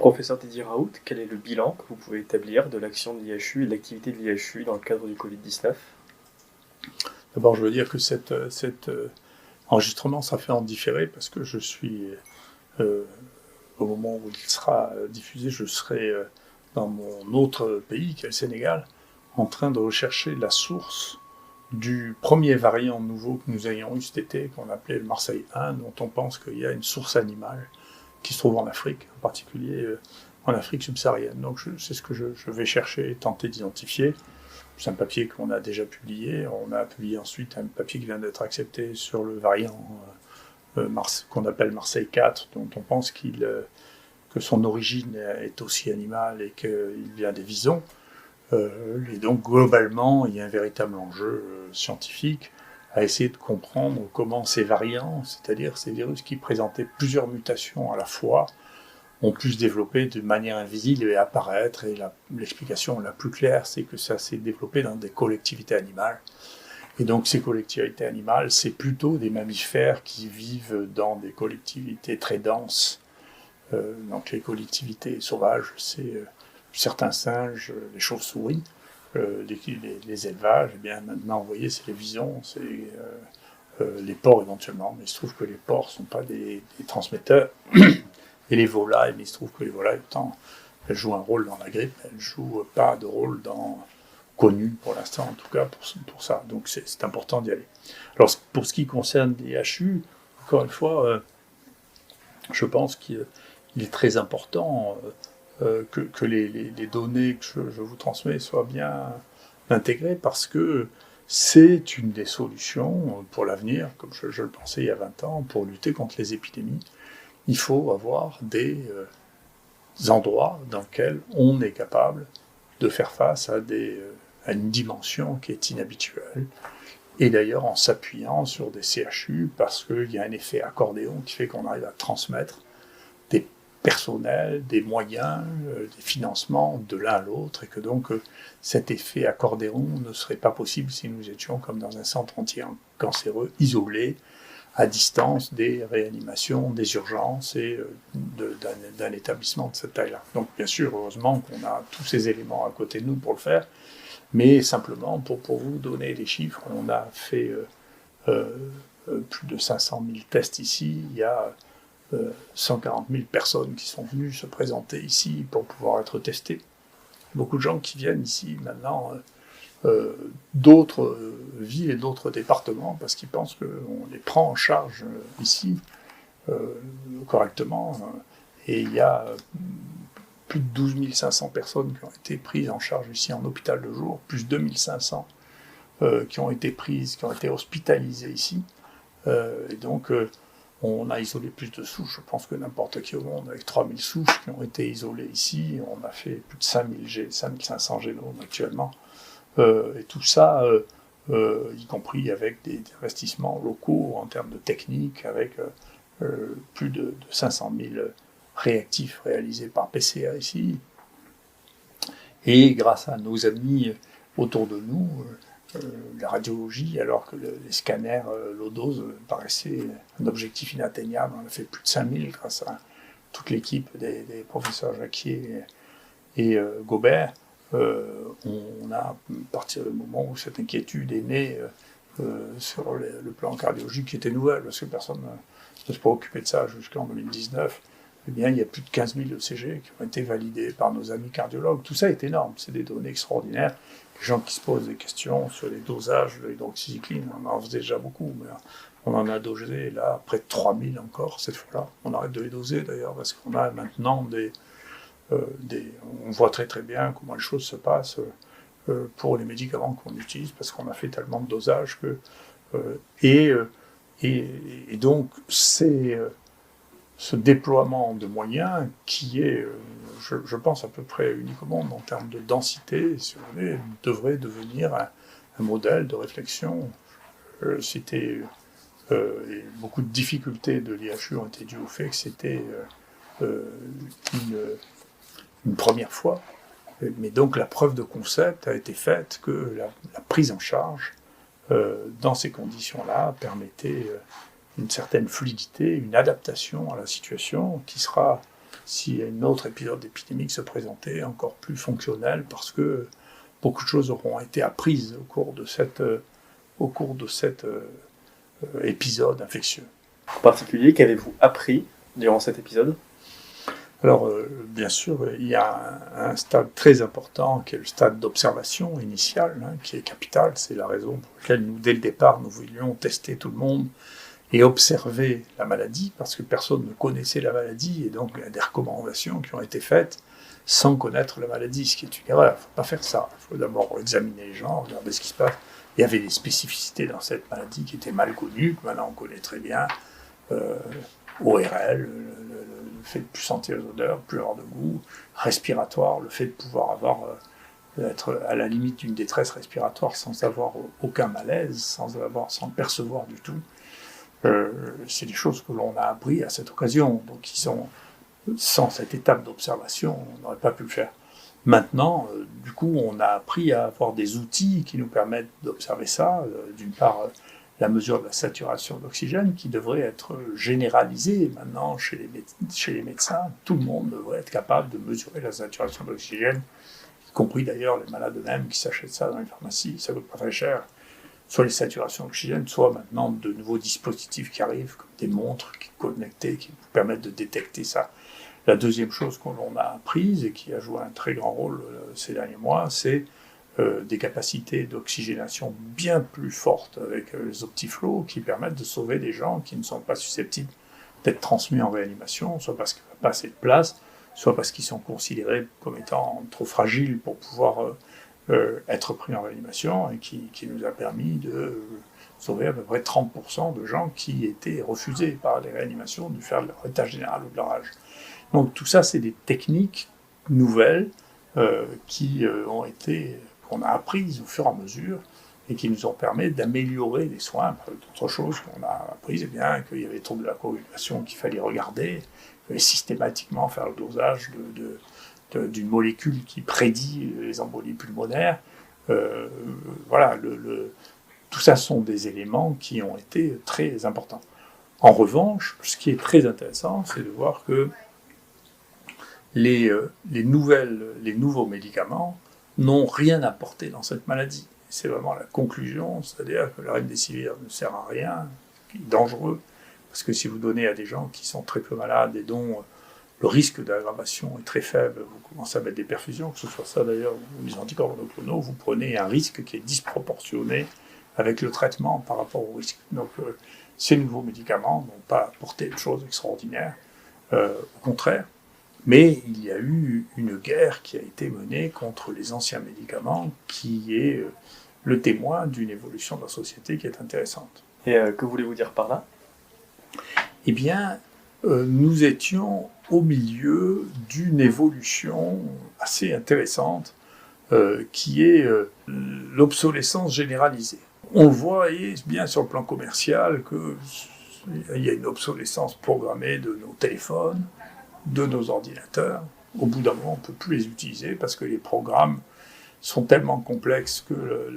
Professeur Didier Raoult, quel est le bilan que vous pouvez établir de l'action de l'IHU et de l'activité de l'IHU dans le cadre du Covid-19 ? D'abord, je veux dire que cet enregistrement sera fait en différé parce que je suis, au moment où il sera diffusé, je serai dans mon autre pays, qui est le Sénégal, en train de rechercher la source du premier variant nouveau que nous ayons eu cet été, qu'on appelait le Marseille 1, dont on pense qu'il y a une source animale qui se trouve en Afrique, en particulier en Afrique subsaharienne. Donc c'est ce que je vais chercher et tenter d'identifier. C'est un papier qu'on a déjà publié. On a publié ensuite un papier qui vient d'être accepté sur le variant qu'on appelle Marseille 4, dont on pense que son origine est aussi animale et qu'il vient des visons. Et donc globalement, il y a un véritable enjeu scientifique à essayer de comprendre comment ces variants, c'est-à-dire ces virus qui présentaient plusieurs mutations à la fois, ont pu se développer de manière invisible et apparaître. Et l'explication la plus claire, c'est que ça s'est développé dans des collectivités animales. Et donc ces collectivités animales, c'est plutôt des mammifères qui vivent dans des collectivités très denses. Donc les collectivités sauvages, c'est certains singes, les chauves-souris, les élevages. Et bien maintenant, vous voyez, c'est les visons, c'est les porcs éventuellement. Mais il se trouve que les porcs ne sont pas des transmetteurs. Et les volailles, mais il se trouve que les volailles, autant elles jouent un rôle dans la grippe, elles ne jouent pas de rôle connu pour l'instant, en tout cas pour ça. Donc c'est important d'y aller. Alors pour ce qui concerne les HU, encore une fois, je pense qu'il est très important que les données que je vous transmets soient bien intégrées, parce que c'est une des solutions pour l'avenir, comme je le pensais il y a 20 ans, pour lutter contre les épidémies. Il faut avoir des endroits dans lesquels on est capable de faire face à une dimension qui est inhabituelle, et d'ailleurs en s'appuyant sur des CHU, parce qu'il y a un effet accordéon qui fait qu'on arrive à transmettre des personnels, des moyens, des financements de l'un à l'autre, et que donc cet effet accordéon ne serait pas possible si nous étions comme dans un centre anti-cancéreux, isolé, à distance des réanimations, des urgences et d'un établissement de cette taille-là. Donc bien sûr, heureusement qu'on a tous ces éléments à côté de nous pour le faire, mais simplement pour vous donner les chiffres, on a fait plus de 500 000 tests ici, il y a 140 000 personnes qui sont venues se présenter ici pour pouvoir être testées. Beaucoup de gens qui viennent ici maintenant d'autres villes et d'autres départements, parce qu'ils pensent qu'on les prend en charge ici correctement. Et il y a plus de 12 500 personnes qui ont été prises en charge ici en hôpital de jour, plus de 2 500 qui ont été hospitalisées ici. Et donc, on a isolé plus de souches, je pense que n'importe qui au monde, avec 3 000 souches qui ont été isolées ici. On a fait plus de 5 500 génomes actuellement. Et tout ça, y compris avec des investissements locaux en termes de technique, avec plus de 500 000 réactifs réalisés par PCR ici. Et grâce à nos amis autour de nous, la radiologie, alors que les scanners low-dose paraissaient un objectif inatteignable, on a fait plus de 5000 grâce à toute l'équipe des professeurs Jacquier et Gobert. On a, à partir du moment où cette inquiétude est née sur le plan cardiologique, qui était nouvelle, parce que personne ne se préoccupait de ça jusqu'en 2019, eh bien, il y a plus de 15 000 ECG qui ont été validés par nos amis cardiologues. Tout ça est énorme, c'est des données extraordinaires. Les gens qui se posent des questions sur les dosages de l'hydroxycycline, on en faisait déjà beaucoup, mais on en a dosé là près de 3 000 encore cette fois-là. On arrête de les doser d'ailleurs, parce qu'on a maintenant on voit très très bien comment les choses se passent pour les médicaments qu'on utilise, parce qu'on a fait tellement de dosages et donc c'est ce déploiement de moyens qui est, je pense, à peu près unique au monde en termes de densité, si vous voulez, devrait devenir un modèle de réflexion. Beaucoup de difficultés de l'IHU ont été dues au fait que c'était une première fois, mais donc la preuve de concept a été faite que la prise en charge dans ces conditions-là permettait une certaine fluidité, une adaptation à la situation qui sera si un autre épisode d'épidémie se présentait, encore plus fonctionnel, parce que beaucoup de choses auront été apprises au cours de cet épisode infectieux. En particulier, qu'avez-vous appris durant cet épisode ? Alors, bien sûr, il y a un stade très important qui est le stade d'observation initiale, qui est capital. C'est la raison pour laquelle nous, dès le départ, nous voulions tester tout le monde et observer la maladie, parce que personne ne connaissait la maladie, et donc il y a des recommandations qui ont été faites sans connaître la maladie, ce qui est une erreur. Il ne faut pas faire ça. Il faut d'abord examiner les gens, regarder ce qui se passe. Il y avait des spécificités dans cette maladie qui étaient mal connues, que maintenant on connaît très bien. ORL, le fait de plus sentir les odeurs, plus avoir de goût, respiratoire, le fait de pouvoir être à la limite d'une détresse respiratoire sans avoir aucun malaise, sans le percevoir du tout. C'est des choses que l'on a appris à cette occasion, donc qui sont, sans cette étape d'observation, on n'aurait pas pu le faire. Maintenant, du coup, on a appris à avoir des outils qui nous permettent d'observer ça. D'une part, la mesure de la saturation d'oxygène qui devrait être généralisée maintenant chez les médecins. Tout le monde devrait être capable de mesurer la saturation d'oxygène, y compris d'ailleurs les malades eux-mêmes qui s'achètent ça dans les pharmacies. Ça coûte pas très cher. Soit les saturations d'oxygène, soit maintenant de nouveaux dispositifs qui arrivent, comme des montres connectées qui vous permettent de détecter ça. La deuxième chose qu'on a apprise et qui a joué un très grand rôle ces derniers mois, c'est des capacités d'oxygénation bien plus fortes avec les optiflows qui permettent de sauver des gens qui ne sont pas susceptibles d'être transmis en réanimation, soit parce qu'il n'y a pas assez de place, soit parce qu'ils sont considérés comme étant trop fragiles pour pouvoir être pris en réanimation, et qui nous a permis de sauver à peu près 30% de gens qui étaient refusés par les réanimations de faire leur état général ou de leur âge. Donc tout ça, c'est des techniques nouvelles qu'on a apprises au fur et à mesure et qui nous ont permis d'améliorer les soins. D'autres choses qu'on a apprises, eh bien, qu'il y avait des troubles de la coagulation qu'il fallait regarder, qu'il fallait systématiquement faire le dosage d'une molécule qui prédit les embolies pulmonaires. Voilà, tout ça sont des éléments qui ont été très importants. En revanche, ce qui est très intéressant, c'est de voir que les nouveaux médicaments n'ont rien apporté dans cette maladie. C'est vraiment la conclusion, c'est-à-dire que le remdesivir ne sert à rien, qui est dangereux, parce que si vous donnez à des gens qui sont très peu malades et dont le risque d'aggravation est très faible, vous commencez à mettre des perfusions, que ce soit ça d'ailleurs ou les anticorps monoclonaux, vous prenez un risque qui est disproportionné avec le traitement par rapport au risque. Donc ces nouveaux médicaments n'ont pas apporté de choses extraordinaires, au contraire. Mais il y a eu une guerre qui a été menée contre les anciens médicaments, qui est le témoin d'une évolution de la société qui est intéressante. Et que voulez-vous dire par là ? Eh bien, nous étions au milieu d'une évolution assez intéressante, qui est l'obsolescence généralisée. On voit bien sur le plan commercial qu'il y a une obsolescence programmée de nos téléphones, de nos ordinateurs. Au bout d'un moment, on ne peut plus les utiliser parce que les programmes sont tellement complexes que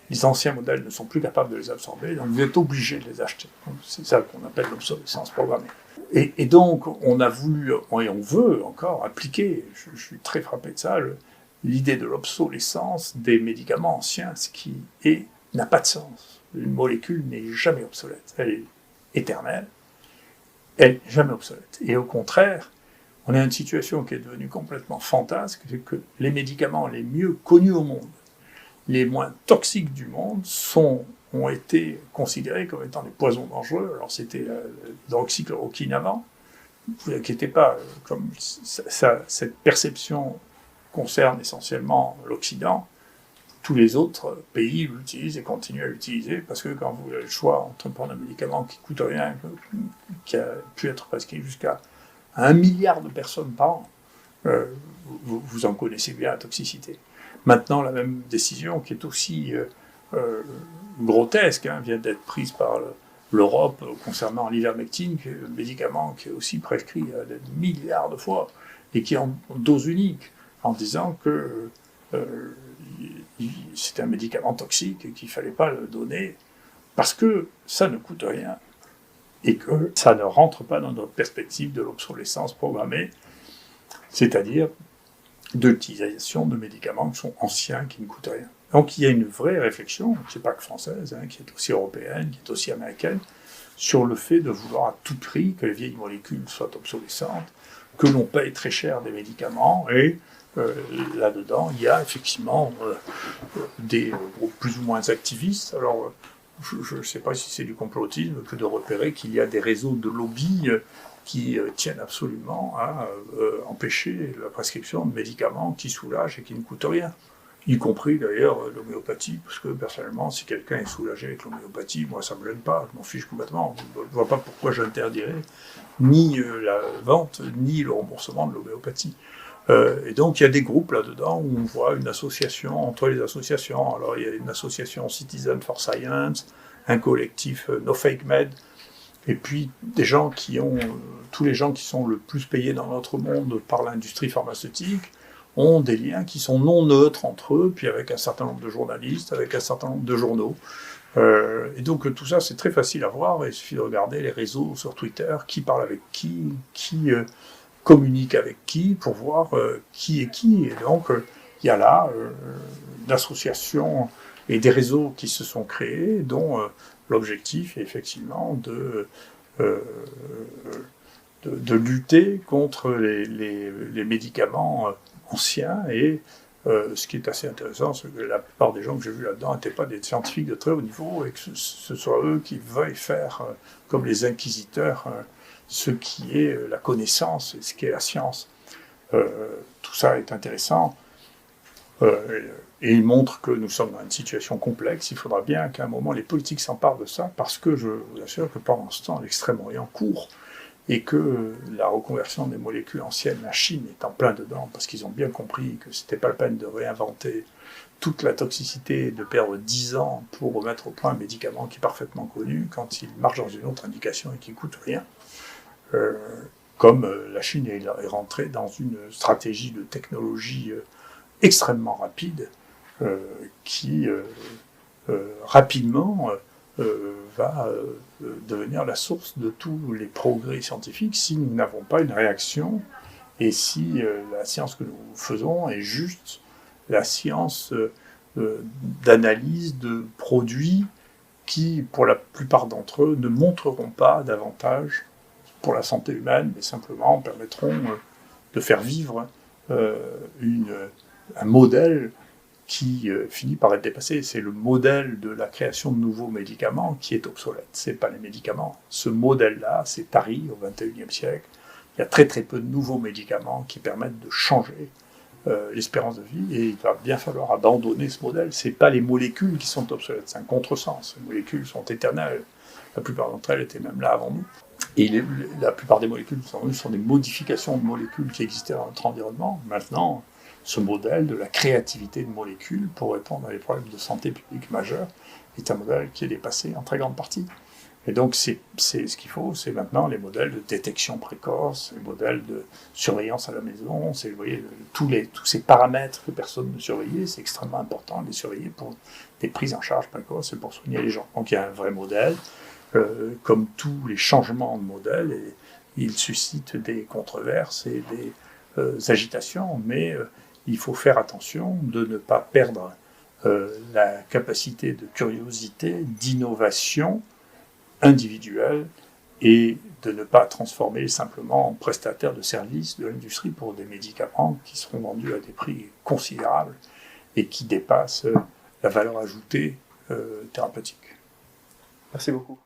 les anciens modèles ne sont plus capables de les absorber, donc vous êtes obligé de les acheter. C'est ça qu'on appelle l'obsolescence programmée. Et donc, on a voulu, et on veut encore appliquer, je suis très frappé de ça, l'idée de l'obsolescence des médicaments anciens, ce qui n'a pas de sens. Une molécule n'est jamais obsolète, elle est éternelle. Elle n'est jamais obsolète. Et au contraire, on a une situation qui est devenue complètement fantasque, c'est que les médicaments les mieux connus au monde, les moins toxiques du monde, ont été considérés comme étant des poisons dangereux. Alors c'était l'hydroxychloroquine avant. Ne vous inquiétez pas, comme cette perception concerne essentiellement l'Occident, tous les autres pays l'utilisent et continuent à l'utiliser, parce que quand vous avez le choix entre prendre un médicament qui ne coûte rien, qui a pu être prescrit jusqu'à 1 milliard de personnes par an, vous en connaissez bien la toxicité. Maintenant, la même décision, qui est aussi grotesque, vient d'être prise par l'Europe concernant l'ivermectine, qui est un médicament qui est aussi prescrit des milliards de fois, et qui est en dose unique, en disant que c'était un médicament toxique et qu'il ne fallait pas le donner parce que ça ne coûte rien. et que ça ne rentre pas dans notre perspective de l'obsolescence programmée, c'est-à-dire de l'utilisation de médicaments qui sont anciens, qui ne coûtent rien. Donc il y a une vraie réflexion, qui n'est pas que française, qui est aussi européenne, qui est aussi américaine, sur le fait de vouloir à tout prix que les vieilles molécules soient obsolescentes, que l'on paye très cher des médicaments, et là-dedans, il y a effectivement des groupes plus ou moins activistes. Alors, je ne sais pas si c'est du complotisme que de repérer qu'il y a des réseaux de lobby qui tiennent absolument à empêcher la prescription de médicaments qui soulagent et qui ne coûtent rien. Y compris d'ailleurs l'homéopathie, parce que personnellement, si quelqu'un est soulagé avec l'homéopathie, moi ça ne me gêne pas, je m'en fiche complètement. Je ne vois pas pourquoi j'interdirais ni la vente, ni le remboursement de l'homéopathie. Et donc il y a des groupes là-dedans où on voit une association entre les associations. Alors il y a une association Citizen for Science, un collectif No Fake Med, et puis des gens qui ont, tous les gens qui sont le plus payés dans notre monde par l'industrie pharmaceutique, ont des liens qui sont non neutres entre eux, puis avec un certain nombre de journalistes, avec un certain nombre de journaux. Et donc tout ça, c'est très facile à voir, il suffit de regarder les réseaux sur Twitter, qui parle avec qui communique avec qui, pour voir qui est qui. Et donc il y a là une association et des réseaux qui se sont créés, dont l'objectif est effectivement de lutter contre les médicaments anciens. Et ce qui est assez intéressant, c'est que la plupart des gens que j'ai vus là-dedans n'étaient pas des scientifiques de très haut niveau, et que ce soit eux qui veuillent faire, comme les inquisiteurs, ce qui est la connaissance et ce qui est la science. Tout ça est intéressant. Et il montre que nous sommes dans une situation complexe. Il faudra bien qu'à un moment les politiques s'emparent de ça, parce que je vous assure que pendant ce temps, l'Extrême-Orient court, et que la reconversion des molécules anciennes, la Chine est en plein dedans, parce qu'ils ont bien compris que c'était pas la peine de réinventer toute la toxicité, de perdre 10 ans pour remettre au point un médicament qui est parfaitement connu, quand il marche dans une autre indication et qui coûte rien. Comme la Chine est rentrée dans une stratégie de technologie extrêmement rapide, qui rapidement va devenir la source de tous les progrès scientifiques si nous n'avons pas une réaction, et si la science que nous faisons est juste la science d'analyse de produits qui, pour la plupart d'entre eux, ne montreront pas davantage pour la santé humaine, mais simplement permettront de faire vivre un modèle qui finit par être dépassé. C'est le modèle de la création de nouveaux médicaments qui est obsolète. Ce n'est pas les médicaments. Ce modèle-là, c'est tari au XXIe siècle. Il y a très très peu de nouveaux médicaments qui permettent de changer l'espérance de vie, et il va bien falloir abandonner ce modèle. Ce n'est pas les molécules qui sont obsolètes, c'est un contresens. Les molécules sont éternelles. La plupart d'entre elles étaient même là avant nous. Et la plupart des molécules sont des modifications de molécules qui existaient dans notre environnement. Maintenant, ce modèle de la créativité de molécules pour répondre à des problèmes de santé publique majeurs est un modèle qui est dépassé en très grande partie. Et donc, ce qu'il faut, c'est maintenant les modèles de détection précoce, les modèles de surveillance à la maison. Vous voyez, tous ces paramètres que personne ne surveillait, c'est extrêmement important de les surveiller pour des prises en charge précoces et pour soigner les gens. Donc, il y a un vrai modèle. Comme tous les changements de modèle, et il suscite des controverses et des agitations, mais il faut faire attention de ne pas perdre la capacité de curiosité, d'innovation individuelle, et de ne pas transformer simplement en prestataire de services de l'industrie pour des médicaments qui seront vendus à des prix considérables et qui dépassent la valeur ajoutée thérapeutique. Merci beaucoup.